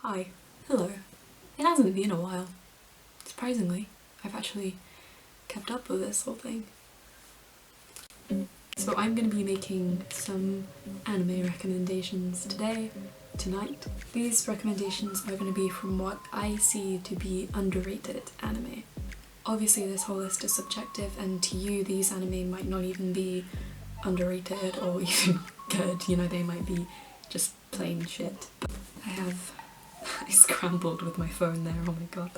Hi. Hello. It hasn't been a while. Surprisingly, I've actually kept up with this whole thing. So I'm going to be making some anime recommendations tonight. These recommendations are going to be from what I see to be underrated anime. Obviously this whole list is subjective, and to you these anime might not even be underrated or even good, you know, they might be just plain shit. But I scrambled with my phone there, oh my god.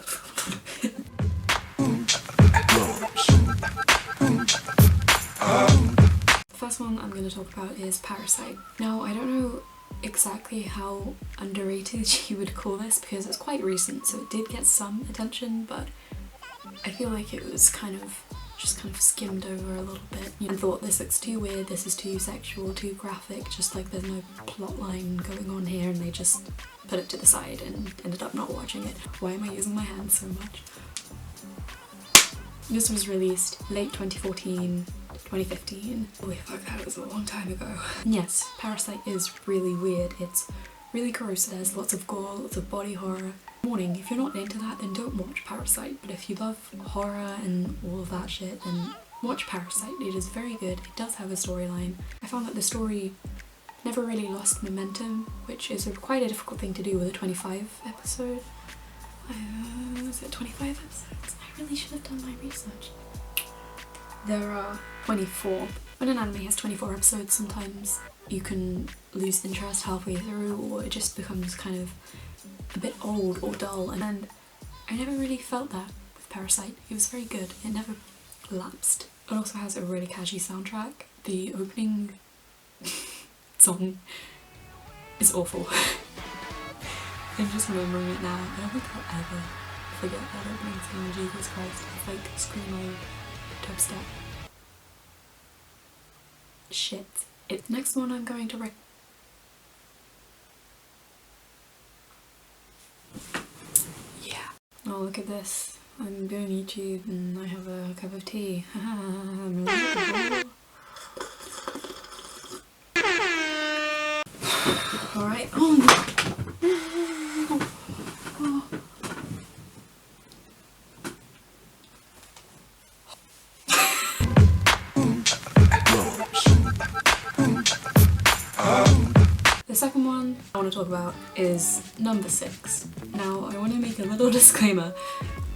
The first one I'm going to talk about is Parasyte. Now, I don't know exactly how underrated you would call this because it's quite recent, so it did get some attention, but I feel like it was just kind of skimmed over a little bit and thought, this looks too weird, this is too sexual, too graphic, just like there's no plot line going on here, and they just put it to the side and ended up not watching it. Why am I using my hands so much? This was released late 2014, 2015. Holy fuck, that was a long time ago. And yes, Parasyte is really weird. It's really gross. There's lots of gore, lots of body horror. Warning, if you're not into that, then don't watch Parasyte. But if you love horror and all of that shit, then watch Parasyte. It is very good. It does have a storyline. I found that the story never really lost momentum, which is quite a difficult thing to do with a 25 episode. Was it 25 episodes? I really should have done my research. There are 24. When an anime has 24 episodes, sometimes you can lose interest halfway through, or it just becomes kind of a bit old or dull, and I never really felt that with Parasyte. It was very good. It never lapsed. It also has a really catchy soundtrack. The opening song is awful. I'm just remembering it now. I don't think I'll ever forget that opening song. Jesus Christ. It's like screamo dubstep. Shit. Next one I'm going to yeah. Oh, look at this. I'm doing YouTube and I have a cup of tea. Alright. Oh. The second one I want to talk about is number 6. Now, I want to make a little disclaimer.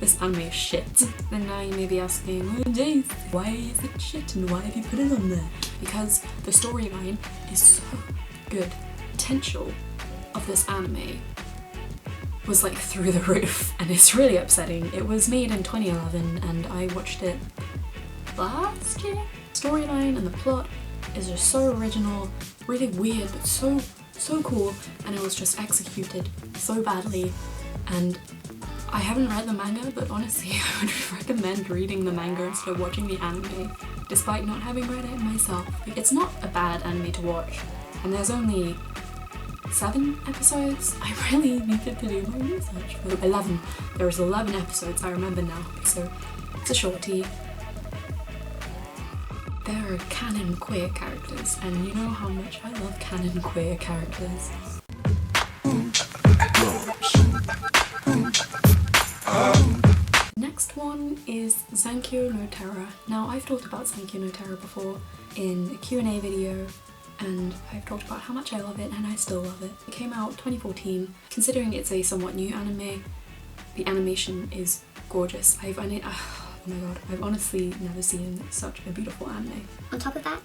This anime is shit. And now you may be asking, oh Jace, why is it shit and why have you put it on there? Because the storyline is so good. Potential of this anime was like through the roof, and it's really upsetting. It was made in 2011 and I watched it last year. Storyline and the plot is just so original, really weird, but so cool, and it was just executed so badly. And I haven't read the manga, but honestly I would recommend reading the manga instead of watching the anime, despite not having read it myself. It's not a bad anime to watch, and there's only 7 episodes. I really needed to do my research. 11. There's 11 episodes, I remember now, so it's a shorty. There are canon queer characters, and you know how much I love canon queer characters. Next one is Zankyou No Terror. Now, I've talked about Zankyou No Terror before in a Q&A video, and I've talked about how much I love it, and I still love it. It came out 2014. Considering it's a somewhat new anime, the animation is gorgeous. Oh my god, I've honestly never seen such a beautiful anime. On top of that,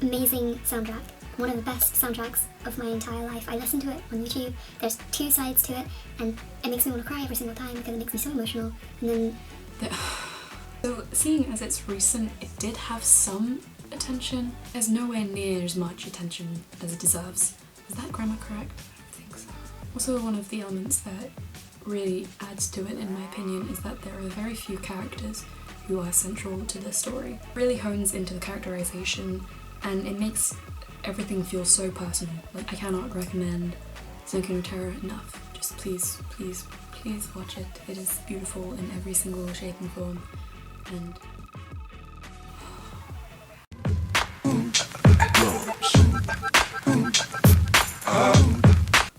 amazing soundtrack. One of the best soundtracks of my entire life. I listen to it on YouTube. There's 2 sides to it, and it makes me want to cry every single time because it makes me so emotional. And then so seeing as it's recent, it did have some attention. There's nowhere near as much attention as it deserves. Is that grammar correct? I don't think so. Also, one of the elements that really adds to it, in my opinion, is that there are very few characters who are central to the story. It really hones into the characterization, and it makes everything feel so personal. Like, I cannot recommend Zankyou No Terror enough. Just please, please, please watch it. It is beautiful in every single shape and form, and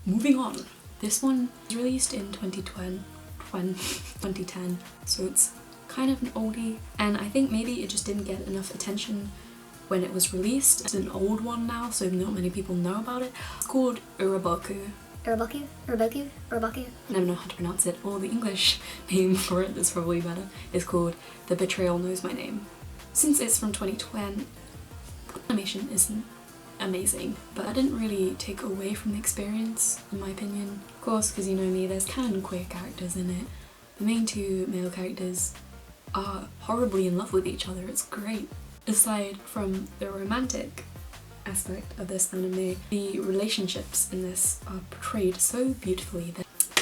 moving on. This one was released in 2010, so it's kind of an oldie, and I think maybe it just didn't get enough attention when it was released. It's an old one now, so not many people know about it. It's called Uraboku. Uraboku? Uraboku? Uraboku? I never know how to pronounce it, or the English name for it is probably better. It's called The Betrayal Knows My Name. Since it's from 2020, the animation isn't amazing, but that didn't really take away from the experience, in my opinion. Of course, because you know me, there's canon queer characters in it. The main two male characters are horribly in love with each other. It's great. Aside from the romantic aspect of this anime, the relationships in this are portrayed so beautifully.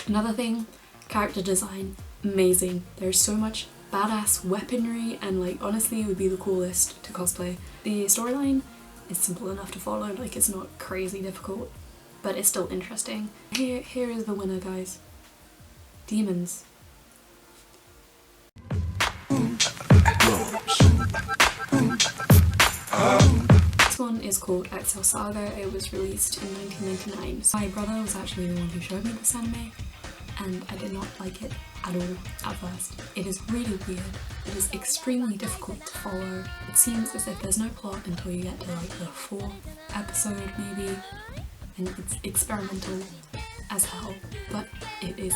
Another thing, character design, amazing. There's so much badass weaponry, and like honestly it would be the coolest to cosplay. The storyline is simple enough to follow, like it's not crazy difficult, but it's still interesting. Here is the winner, guys. Demons. This one is called Exile Saga. It was released in 1999. So my brother was actually the one who showed me this anime, and I did not like it at all at first. It is really weird. It is extremely difficult to follow. It seems as if there's no plot until you get to like the 4th episode maybe, and it's experimental as hell, but it is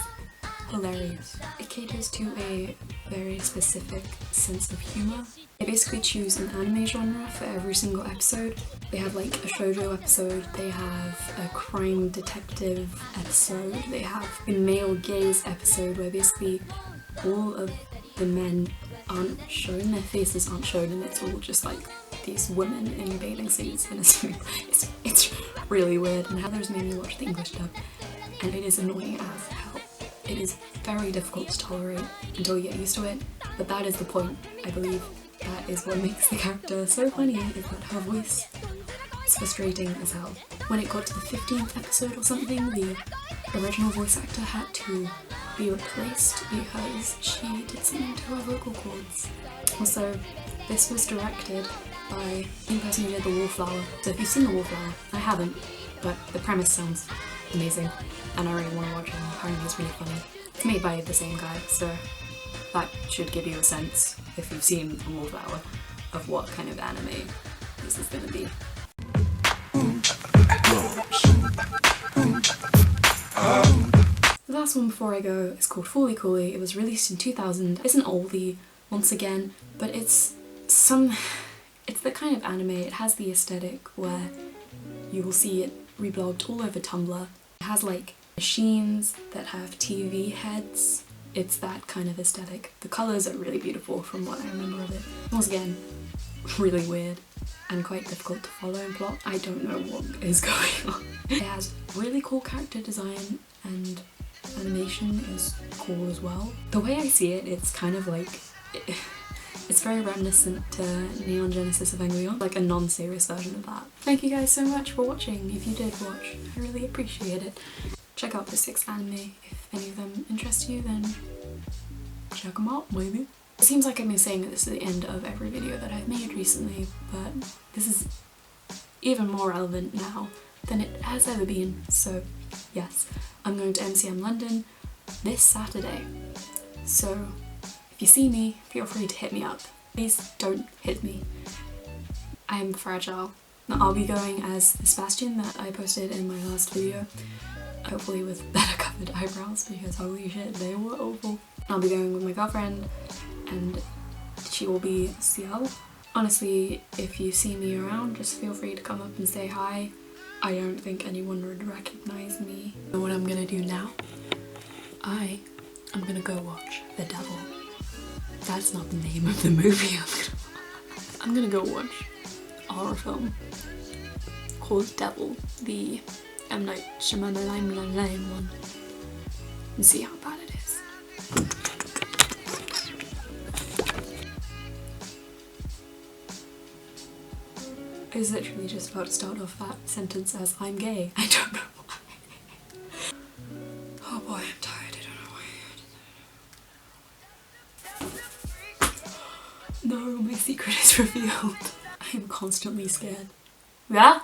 hilarious. It caters to a very specific sense of humor. They basically choose an anime genre for every single episode. They have like a shoujo episode, they have a crime detective episode, they have a male gaze episode where basically all of the men aren't shown, their faces aren't shown, and it's all just like these women in bathing suits, and it's really weird. And Heather's made me watch the English dub, and it is annoying as hell. It is very difficult to tolerate until you get used to it, but that is the point, I believe. That is what makes the character so funny, is that her voice is frustrating as hell. When it got to the 15th episode or something, the original voice actor had to be replaced because she did something to her vocal cords. Also, this was directed by the person who did The Wallflower. So if you've seen The Wallflower, I haven't, but the premise sounds amazing and I really want to watch it. Apparently it's really funny. It's made by the same guy, so that should give you a sense, if you've seen The Wallflower, of what kind of anime this is going to be. The last one before I go is called Fooly Cooly. It was released in 2000. It's an oldie, once again, but it's the kind of anime, it has the aesthetic where you will see it reblogged all over Tumblr. It has like machines that have TV heads. It's that kind of aesthetic. The colours are really beautiful from what I remember of it. Once again, really weird and quite difficult to follow in plot. I don't know what is going on. It has really cool character design and animation is cool as well. The way I see it, it's kind of like, it's very reminiscent to Neon Genesis Evangelion, like a non-serious version of that. Thank you guys so much for watching. If you did watch, I really appreciate it. Check out the 6 anime. If any of them interest you, then check them out, maybe. It seems like I've been saying this at the end of every video that I've made recently, but this is even more relevant now than it has ever been. So yes, I'm going to MCM London this Saturday. So if you see me, feel free to hit me up. Please don't hit me. I am fragile. I'll be going as the Sebastian that I posted in my last video. Hopefully with better covered eyebrows, because holy shit, they were awful. I'll be going with my girlfriend and she will be Ciel. Honestly, if you see me around, just feel free to come up and say hi. I don't think anyone would recognize me. You know what I'm gonna do now? I'm gonna go watch The Devil. That's not the name of the movie I'm gonna go watch a horror film called Devil, the M. Night Shyamalan one, and see how bad it is. I was literally just about to start off that sentence as I'm gay. I don't know why. Oh boy, I'm tired. I don't know why. No, my secret is revealed. I am constantly scared. Yeah?